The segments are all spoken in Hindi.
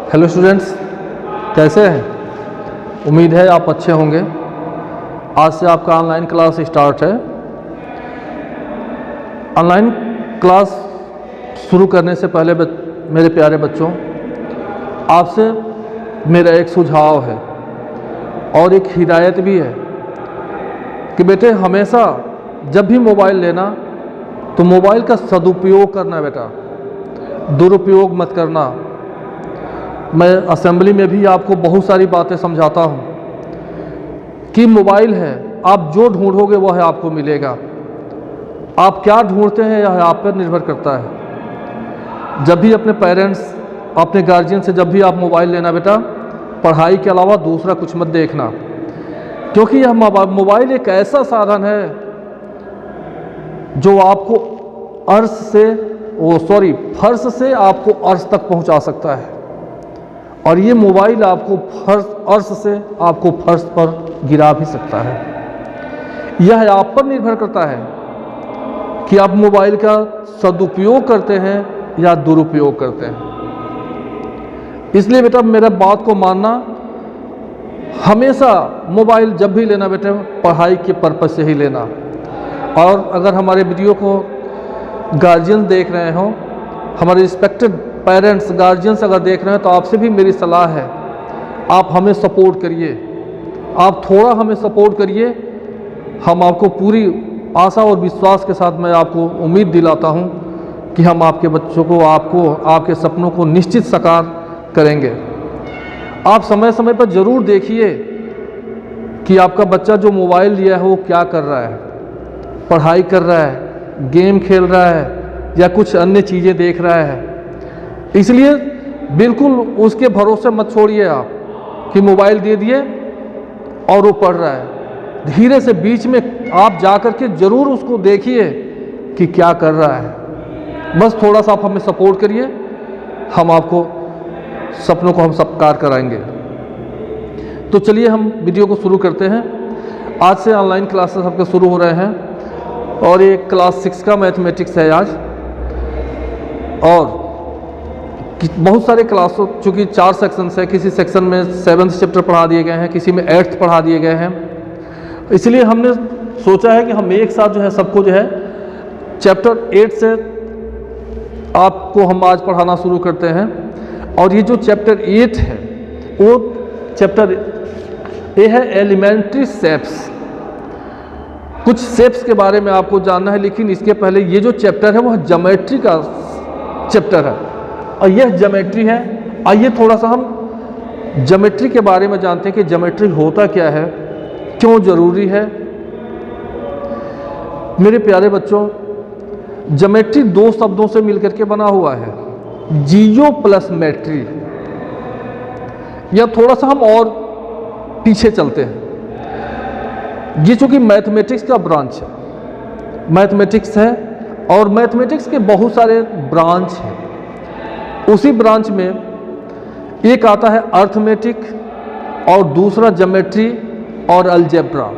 हेलो स्टूडेंट्स, कैसे हैं? उम्मीद है आप अच्छे होंगे। आज से आपका ऑनलाइन क्लास स्टार्ट है। ऑनलाइन क्लास शुरू करने से पहले मेरे प्यारे बच्चों, आपसे मेरा एक सुझाव है और एक हिदायत भी है कि बेटे हमेशा जब भी मोबाइल लेना तो मोबाइल का सदुपयोग करना बेटा, दुरुपयोग मत करना। मैं असेंबली में भी आपको बहुत सारी बातें समझाता हूँ कि मोबाइल है, आप जो ढूंढोगे वह आपको मिलेगा। आप क्या ढूंढते हैं यह आप पर निर्भर करता है। जब भी अपने पेरेंट्स, अपने गार्जियन से जब भी आप मोबाइल लेना बेटा, पढ़ाई के अलावा दूसरा कुछ मत देखना, क्योंकि यह मोबाइल एक ऐसा साधन है जो आपको फर्श से आपको अर्श तक पहुंचा सकता है, और ये मोबाइल आपको अर्श से आपको फर्श पर गिरा भी सकता है। यह आप पर निर्भर करता है कि आप मोबाइल का सदुपयोग करते हैं या दुरुपयोग करते हैं। इसलिए बेटा मेरा बात को मानना, हमेशा मोबाइल जब भी लेना बेटा पढ़ाई के पर्पज से ही लेना। और अगर हमारे वीडियो को गार्जियन देख रहे हो, हमारे रिस्पेक्टेड पेरेंट्स गार्जियंस अगर देख रहे हैं, तो आपसे भी मेरी सलाह है, आप हमें सपोर्ट करिए, आप थोड़ा हमें सपोर्ट करिए। हम आपको पूरी आशा और विश्वास के साथ मैं आपको उम्मीद दिलाता हूं कि हम आपके बच्चों को, आपके सपनों को निश्चित साकार करेंगे। आप समय समय पर ज़रूर देखिए कि आपका बच्चा जो मोबाइल लिया है वो क्या कर रहा है, पढ़ाई कर रहा है, गेम खेल रहा है या कुछ अन्य चीज़ें देख रहा है। इसलिए बिल्कुल उसके भरोसे मत छोड़िए आप कि मोबाइल दे दिए और वो पढ़ रहा है। धीरे से बीच में आप जाकर के ज़रूर उसको देखिए कि क्या कर रहा है। बस थोड़ा सा आप हमें सपोर्ट करिए, हम आपको सपनों को हम साकार कराएंगे। तो चलिए हम वीडियो को शुरू करते हैं। आज से ऑनलाइन क्लासेस आपके शुरू हो रहे हैं और ये क्लास 6 का मैथमेटिक्स है आज। और बहुत सारे क्लासों, चूँकि 4 सेक्शंस है, किसी सेक्शन में 7th चैप्टर पढ़ा दिए गए हैं, किसी में 8th पढ़ा दिए गए हैं। इसलिए हमने सोचा है कि हम एक साथ जो है सबको जो है चैप्टर 8 से आपको हम आज पढ़ाना शुरू करते हैं। और ये जो चैप्टर 8 है वो चैप्टर ये है एलिमेंट्री शेप्स। कुछ शेप्स के बारे में आपको जानना है, लेकिन इसके पहले ये जो चैप्टर है वह ज्योमेट्री का चैप्टर है और यह ज्योमेट्री है। आइए थोड़ा सा हम ज्योमेट्री के बारे में जानते हैं कि ज्योमेट्री होता क्या है, क्यों ज़रूरी है। मेरे प्यारे बच्चों, ज्योमेट्री 2 शब्दों से मिलकर के बना हुआ है, जियो प्लस मेट्री। या थोड़ा सा हम और पीछे चलते हैं। ये चूँकि मैथमेटिक्स का ब्रांच है, मैथमेटिक्स है और मैथमेटिक्स के बहुत सारे ब्रांच हैं। उसी ब्रांच में एक आता है अर्थमेटिक और दूसरा ज्योमेट्री और अलजेब्रा।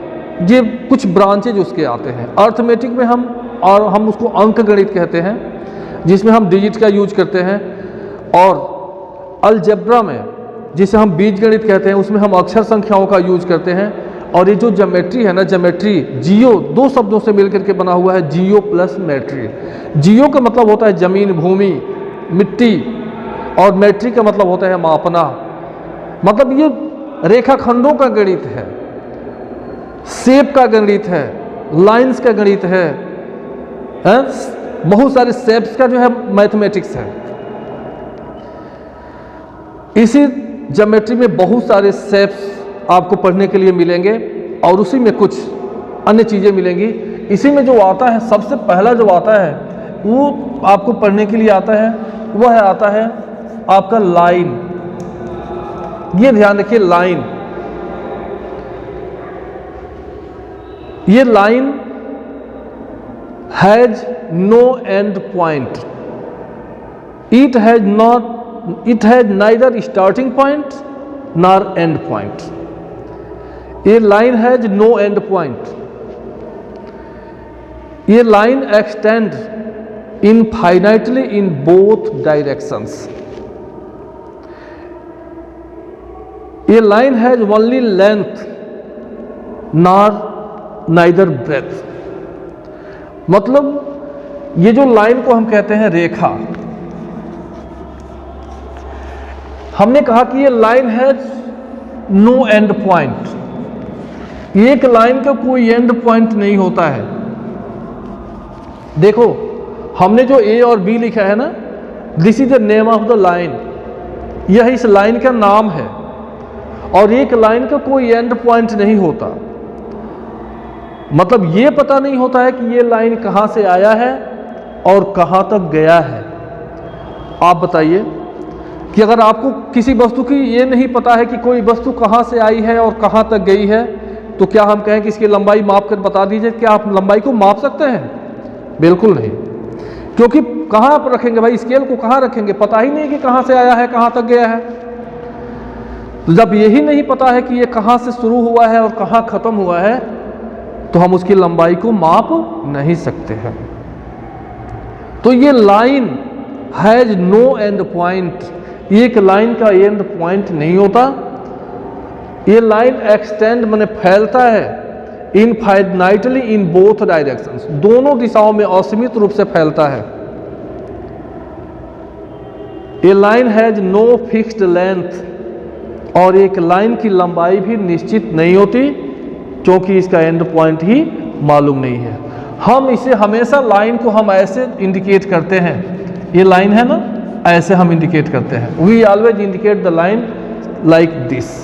ये कुछ ब्रांचेज उसके आते हैं। अर्थमेटिक में हम उसको अंक गणित कहते हैं, जिसमें हम डिजिट का यूज करते हैं। और अलजेब्रा में, जिसे हम बीज गणित कहते हैं, उसमें हम अक्षर संख्याओं का यूज करते हैं। और ये जो ज्योमेट्री है ना, ज्योमेट्री जियो 2 शब्दों से मिलकर के बना हुआ है, जियो प्लस मेट्री। जियो का मतलब होता है जमीन, भूमि, मिट्टी, और मेट्री का मतलब होता है मापना। मतलब ये रेखाखंडों का गणित है, शेप का गणित है, लाइंस का गणित है, बहुत सारे शेप्स का जो है मैथमेटिक्स है। इसी ज्योमेट्री में बहुत सारे शेप्स आपको पढ़ने के लिए मिलेंगे और उसी में कुछ अन्य चीज़ें मिलेंगी। इसी में जो आता है, सबसे पहला जो आता है वो आपको पढ़ने के लिए आता है, वह आता है आपका लाइन। ये ध्यान रखिए, लाइन। ये line has no end point, it has neither starting point nor end point. ये line has no end point. ये line extend infinitely in both directions. A line has only length neither breadth. मतलब ये जो लाइन को हम कहते हैं रेखा, हमने कहा कि ये line has no end point. एक लाइन का कोई एंड पॉइंट नहीं होता है। देखो हमने जो ए और बी लिखा है ना, this is the name of the line, यह इस लाइन का नाम है। और एक लाइन का कोई एंड पॉइंट नहीं होता, मतलब ये पता नहीं होता है कि ये लाइन कहां से आया है और कहां तक गया है। आप बताइए कि अगर आपको किसी वस्तु की ये नहीं पता है कि कोई वस्तु कहां से आई है और कहां तक गई है, तो क्या हम कहें कि इसकी लंबाई माप कर बता दीजिए? क्या आप लंबाई को माप सकते हैं? बिल्कुल नहीं, क्योंकि कहां पर रखेंगे भाई, स्केल को कहां रखेंगे? पता ही नहीं कि कहां से आया है, कहां तक गया है। तो जब यही नहीं पता है कि ये कहां से शुरू हुआ है और कहां खत्म हुआ है, तो हम उसकी लंबाई को माप नहीं सकते हैं। तो ये line has no end point, एक लाइन का एंड पॉइंट नहीं होता। ये लाइन एक्सटेंड माने फैलता है इनफाइनाइटली इन बोथ डायरेक्शंस, दोनों दिशाओं में असीमित रूप से फैलता है। A line has no fixed length, और एक लाइन की लंबाई भी निश्चित नहीं होती, क्योंकि इसका एंड पॉइंट ही मालूम नहीं है। हम इसे हमेशा लाइन को हम ऐसे इंडिकेट करते हैं, ये लाइन है ना, ऐसे हम इंडिकेट करते हैं। We always indicate the line like this.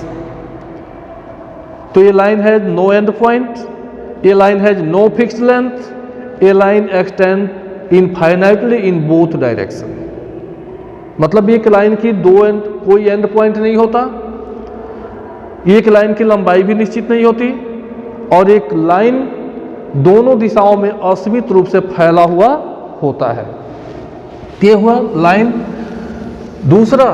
तो ये line has no end point, ये line has no fixed length, ये line extend infinitely in both direction. मतलब एक लाइन की कोई एंड पॉइंट नहीं होता, एक लाइन की लंबाई भी निश्चित नहीं होती, और एक लाइन दोनों दिशाओं में असीमित रूप से फैला हुआ होता है। ये हुआ लाइन। दूसरा,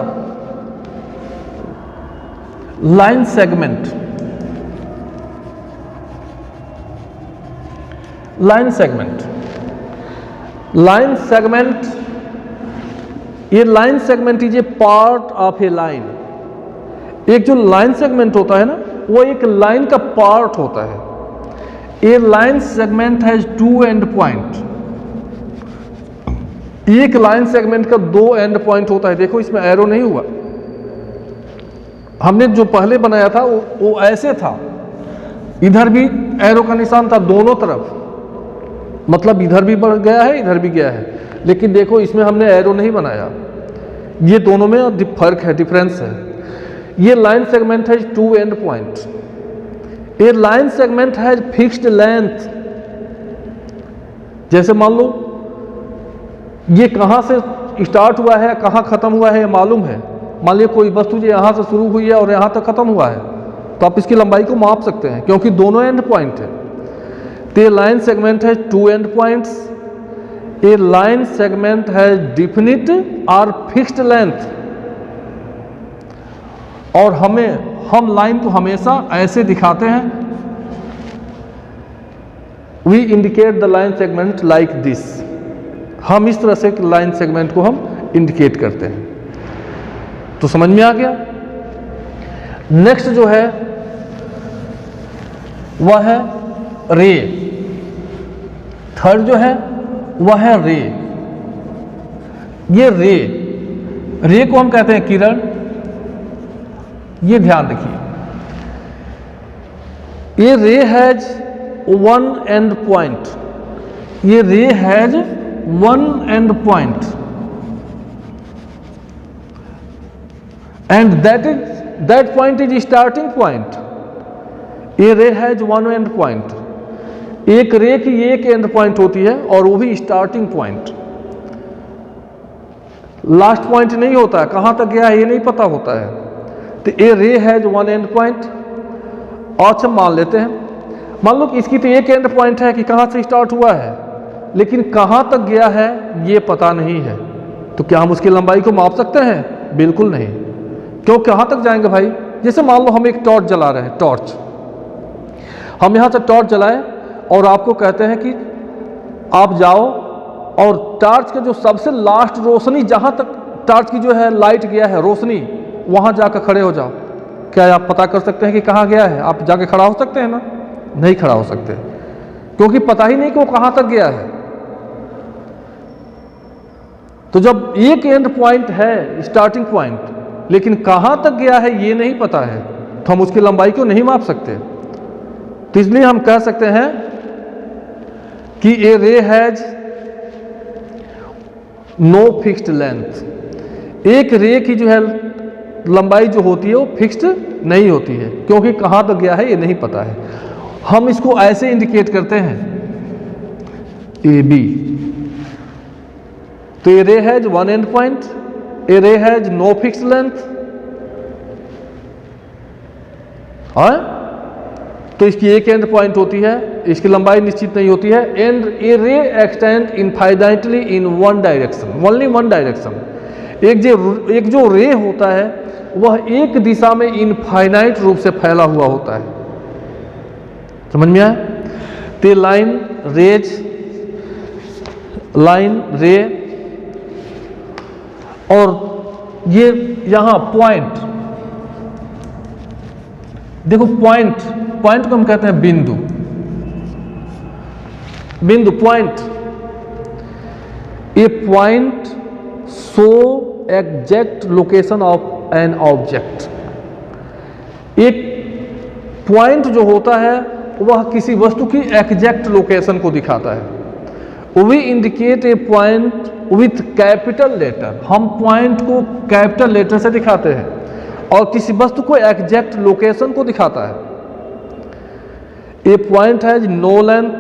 line segment. Line segment, line segment, ये line segment is a part of a line. एक जो लाइन सेगमेंट होता है ना, वो एक लाइन का पार्ट होता है। A line segment has two end point. एक लाइन सेगमेंट का दो एंड पॉइंट होता है। देखो इसमें एरो नहीं हुआ, हमने जो पहले बनाया था वो ऐसे था, इधर भी एरो का निशान था दोनों तरफ, मतलब इधर भी बढ़ गया है इधर भी गया है। लेकिन देखो इसमें हमने एरो नहीं बनाया, ये दोनों में फर्क है, डिफरेंस है। ये line segment has two end point. A line segment has fixed length. जैसे मान लो ये कहां से स्टार्ट हुआ है कहां खत्म हुआ है ये मालूम है। मान लीजिए कोई वस्तु जो यहां से शुरू हुई है और यहां तक खत्म हुआ है, तो आप इसकी लंबाई को माप सकते हैं, क्योंकि दोनों एंड पॉइंट है। तो line segment has two end points. A line segment has definite और फिक्स्ड लेंथ। और हम लाइन को हमेशा ऐसे दिखाते हैं, we indicate the line segment like this. हम इस तरह से लाइन सेगमेंट को हम इंडिकेट करते हैं। तो समझ में आ गया। नेक्स्ट जो है वह है रे। थर्ड जो है वह है रे। ये रे को हम कहते हैं किरण। ये ध्यान रखिए, ये रे हैज वन एंड पॉइंट। ये रे has one and point, and that point is starting point. ये रे हैज वन एंड पॉइंट। एक रे की एक एंड पॉइंट होती है और वो भी स्टार्टिंग पॉइंट। लास्ट पॉइंट नहीं होता है, कहां तक गया है ये नहीं पता होता है। तो ए रे हैज वन एंड पॉइंट। अच्छा मान लेते हैं, मान लो कि इसकी तो एक एंड पॉइंट है कि कहां से स्टार्ट हुआ है, लेकिन कहां तक गया है ये पता नहीं है। तो क्या हम उसकी लंबाई को माप सकते हैं? बिल्कुल नहीं। क्यों, कहां तक जाएंगे भाई? जैसे मान लो हम एक टॉर्च जला रहे हैं, टॉर्च हम यहां से टॉर्च जलाए और आपको कहते हैं कि आप जाओ और टॉर्च के जो सबसे लास्ट रोशनी, जहां तक टॉर्च की जो है लाइट गया है रोशनी, वहां जाकर खड़े हो जाओ। क्या आप पता कर सकते हैं कि कहाँ गया है? आप जाके खड़ा हो सकते हैं ना? नहीं खड़ा हो सकते, क्योंकि पता ही नहीं कि वो कहाँ तक गया है। तो जब एक एंड पॉइंट है, स्टार्टिंग पॉइंट, लेकिन कहाँ तक गया है ये नहीं पता है, तो हम उसकी लंबाई को नहीं माप सकते। तो इसलिए हम कह सकते हैं कि ए रे हैज नो फिक्स्ड लेंथ। एक रे की जो है लंबाई जो होती है वो फिक्स्ड नहीं होती है, क्योंकि कहाँ तक गया है ये नहीं पता है। हम इसको ऐसे इंडिकेट करते हैं, ए बी। तो ए रे हैज वन एंड पॉइंट, ए रे हैज नो फिक्स्ड लेंथ, तो इसकी एक एंड पॉइंट होती है, इसकी लंबाई निश्चित नहीं होती है। एंड ए रे extend infinitely in one direction, only one direction. एक जो रे होता है वह एक दिशा में इनफाइनाइट रूप से फैला हुआ होता है। समझ में आया? ते लाइन रेज, लाइन रे, और ये यहां पॉइंट, देखो पॉइंट, पॉइंट को हम कहते हैं बिंदु, बिंदु point. A point show exact location of an object. एक पॉइंट जो होता है वह किसी वस्तु की एग्जैक्ट लोकेशन को दिखाता है। We indicate a point with capital letter. हम पॉइंट को कैपिटल लेटर से दिखाते हैं और किसी वस्तु को एग्जैक्ट लोकेशन को दिखाता है। A point has no length,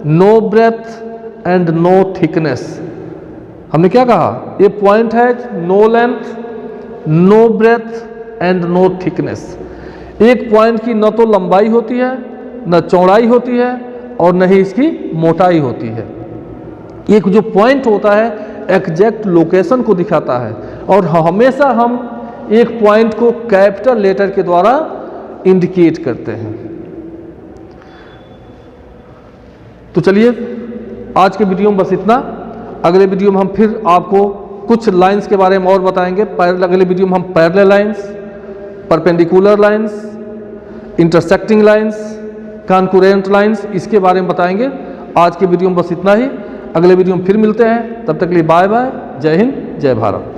no breadth and no thickness. हमने क्या कहा? A point has no length, no breadth and no thickness. एक पॉइंट की न तो लंबाई होती है, न चौड़ाई होती है, और न ही इसकी मोटाई होती है। एक जो पॉइंट होता है एग्जैक्ट लोकेशन को दिखाता है, और हमेशा हम एक पॉइंट को कैपिटल लेटर के द्वारा इंडिकेट करते हैं। तो चलिए आज के वीडियो में बस इतना। अगले वीडियो में हम फिर आपको कुछ लाइंस के बारे में और बताएंगे। अगले वीडियो में हम parallel lines, perpendicular lines, intersecting lines, concurrent lines, इसके बारे में बताएंगे। आज के वीडियो में बस इतना ही। अगले वीडियो में फिर मिलते हैं, तब तक के लिए बाय बाय। जय हिंद, जय भारत।